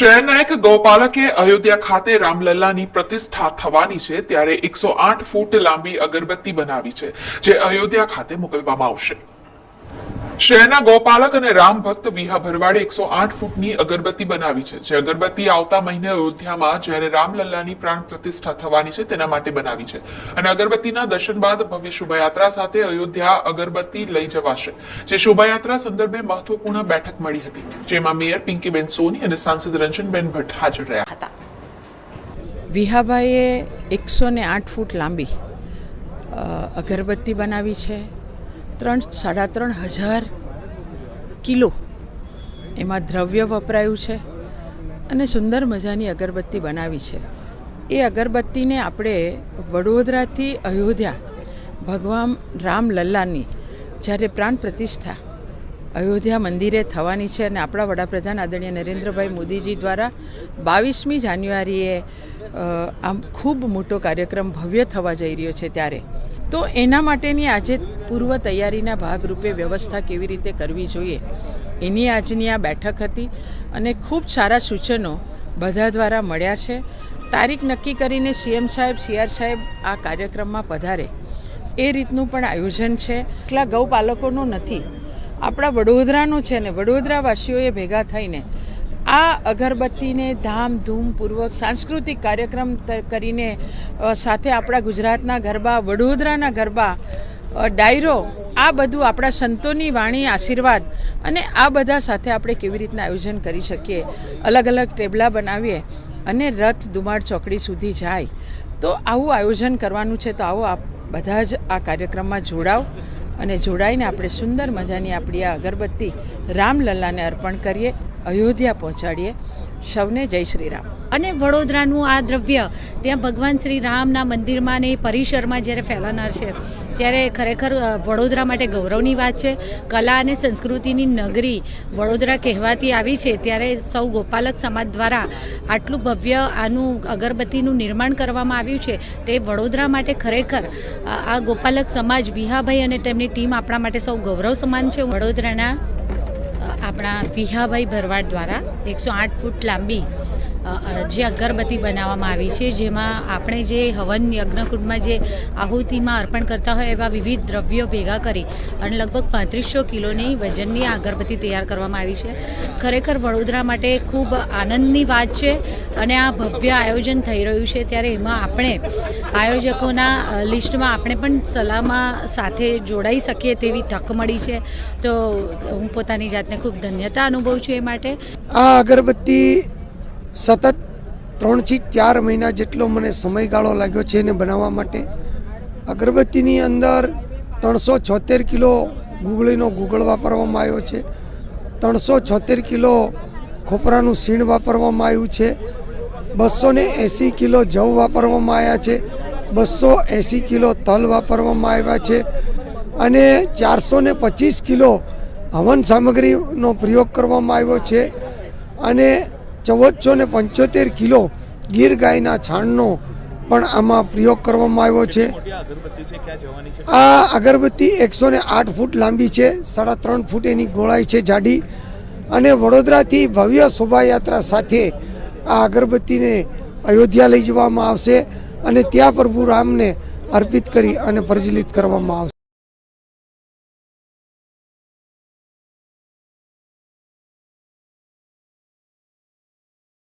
શહેરના એક ગૌપાલકે અયોધ્યા ખાતે રામલલ્લાની પ્રતિષ્ઠા થવાની છે ત્યારે 108 ફૂટ લાંબી અગરબત્તી બનાવી છે જે અયોધ્યા ખાતે મોકલવામાં આવશે। શહેરના ગૌપાલક અને રામ ભક્ત વિહા ભરવાડે 108 ફૂટની અગરબત્તી બનાવી છે જે અગરબત્તી આવતા મહિને અયોધ્યામાં જ્યારે રામલલ્લાની પ્રાણ પ્રતિષ્ઠા થવાની છે તેના માટે બનાવી છે અને અગરબત્તીના દર્શન બાદ ભવ્ય શોભાયાત્રા સાથે અયોધ્યા અગરબત્તી લઈ જવાશે। જે શોભાયાત્રા સંદર્ભે મહત્વપૂર્ણ બેઠક મળી હતી જેમાં મેયર પિંકીબેન સોની અને સાંસદ રંજનબેન ભટ્ટ હાજર રહ્યા હતા। વિહાભાઈએ 108 ફૂટ લાંબી અગરબત્તી બનાવી છે। 3,500 કિલો એમાં દ્રવ્ય વપરાયું છે અને સુંદર મજાની અગરબત્તી બનાવી છે। એ અગરબત્તીને આપણે વડોદરાથી અયોધ્યા ભગવાન રામલલ્લાની જ્યારે પ્રાણ પ્રતિષ્ઠા અયોધ્યા મંદિરે થવાની છે અને આપણા વડાપ્રધાન આદરણીય નરેન્દ્રભાઈ મોદીજી દ્વારા 22મી જાન્યુઆરીએ આમ ખૂબ મોટો કાર્યક્રમ ભવ્ય થવા જઈ રહ્યો છે ત્યારે તો એના માટેની આજે પૂર્વ તૈયારીના ભાગરૂપે વ્યવસ્થા કેવી રીતે કરવી જોઈએ એની આજની આ બેઠક હતી અને ખૂબ સારા સૂચનો બધા દ્વારા મળ્યા છે। તારીખ નક્કી કરીને સીએમ સાહેબ સીઆર સાહેબ આ કાર્યક્રમમાં પધારે એ રીતનું પણ આયોજન છે। એટલા ગૌપાલકોનું નથી, આપણા વડોદરાનું છે ને વડોદરાવાસીઓએ ભેગા થઈને આ અગરબત્તીને ધામધૂમપૂર્વક સાંસ્કૃતિક કાર્યક્રમ કરીને સાથે આપણા ગુજરાતના ગરબા, વડોદરાના ગરબા, ડાયરો, આ બધું આપણા સંતોની વાણી, આશીર્વાદ અને આ બધા સાથે આપણે કેવી રીતના આયોજન કરી શકીએ, અલગ અલગ ટેબલા બનાવીએ અને રથ દુમાળ ચોકડી સુધી જાય તો આવું આયોજન કરવાનું છે। તો આવો આપ બધા જ આ કાર્યક્રમમાં જોડાવ અને જોડાઈને આપણે સુંદર મજાની આપણી આ અગરબત્તી રામલલ્લાને અર્પણ કરીએ, અયોધ્યા પહોંચાડીએ। સૌને જય શ્રી રામ। અને વડોદરાનું આ દ્રવ્ય ત્યાં ભગવાન શ્રી રામના મંદિરમાં ને પરિસરમાં જ્યારે ફેલાનાર છે ત્યારે ખરેખર વડોદરા માટે ગૌરવની વાત છે। કલા અને સંસ્કૃતિની નગરી વડોદરા કહેવાતી આવી છે ત્યારે સૌ ગોપાલક સમાજ દ્વારા આટલું ભવ્ય આનું અગરબત્તીનું નિર્માણ કરવામાં આવ્યું છે તે વડોદરા માટે ખરેખર આ ગોપાલક સમાજ વિહાભાઈ અને તેમની ટીમ આપણા માટે સૌ ગૌરવ સમાન છે। વડોદરાના આપણા વિહાભાઈ ભરવાડ દ્વારા 108 ફૂટ લાંબી જે અગરબત્તી બનાવવામાં આવી છે જેમાં આપણે જે હવન યજ્ઞકુંડમાં જે આહુતિમાં અર્પણ કરતા હોય એવા વિવિધ દ્રવ્યો ભેગા કરી અને લગભગ 3500 કિલોની વજનની આ અગરબત્તી તૈયાર કરવામાં આવી છે। ખરેખર વડોદરા માટે ખૂબ આનંદની વાત છે અને આ ભવ્ય આયોજન થઈ રહ્યું છે ત્યારે એમાં આપણે આયોજકોના લિસ્ટમાં આપણે પણ સલાહમાં સાથે જોડાઈ શકીએ તેવી તક મળી છે તો હું પોતાની જાતને ખૂબ ધન્યતા અનુભવું છું એ માટે। આ અગરબત્તી સતત 3 થી 4 મહિના જેટલો મને સમયગાળો લાગ્યો છે એને બનાવવા માટે। અગરબત્તીની અંદર 376 કિલો ગુગળીનો ગુગળ વાપરવામાં આવ્યો છે, 376 કિલો ખોપરાનું સીણ વાપરવામાં આવ્યું છે, 280 કિલો જવ વાપરવામાં આવ્યા છે, 280 કિલો તલ વાપરવામાં આવ્યા છે અને 425 કિલો હવન સામગ્રીનો પ્રયોગ કરવામાં આવ્યો છે અને 1475 કિલો ગીર ગાયના છાણનો પણ આમાં પ્રયોગ કરવામાં આવ્યો છે। આ અગરબત્તી 108 ફૂટ લાંબી છે, 3.5 ફૂટ એની ગોળાઈ છે જાડી અને વડોદરાથી ભવ્ય શોભાયાત્રા સાથે આ અગરબત્તીને અયોધ્યા લઈ જવામાં આવશે અને ત્યાં પ્રભુ રામને અર્પિત કરી અને પ્રજ્વલિત કરવામાં આવશે।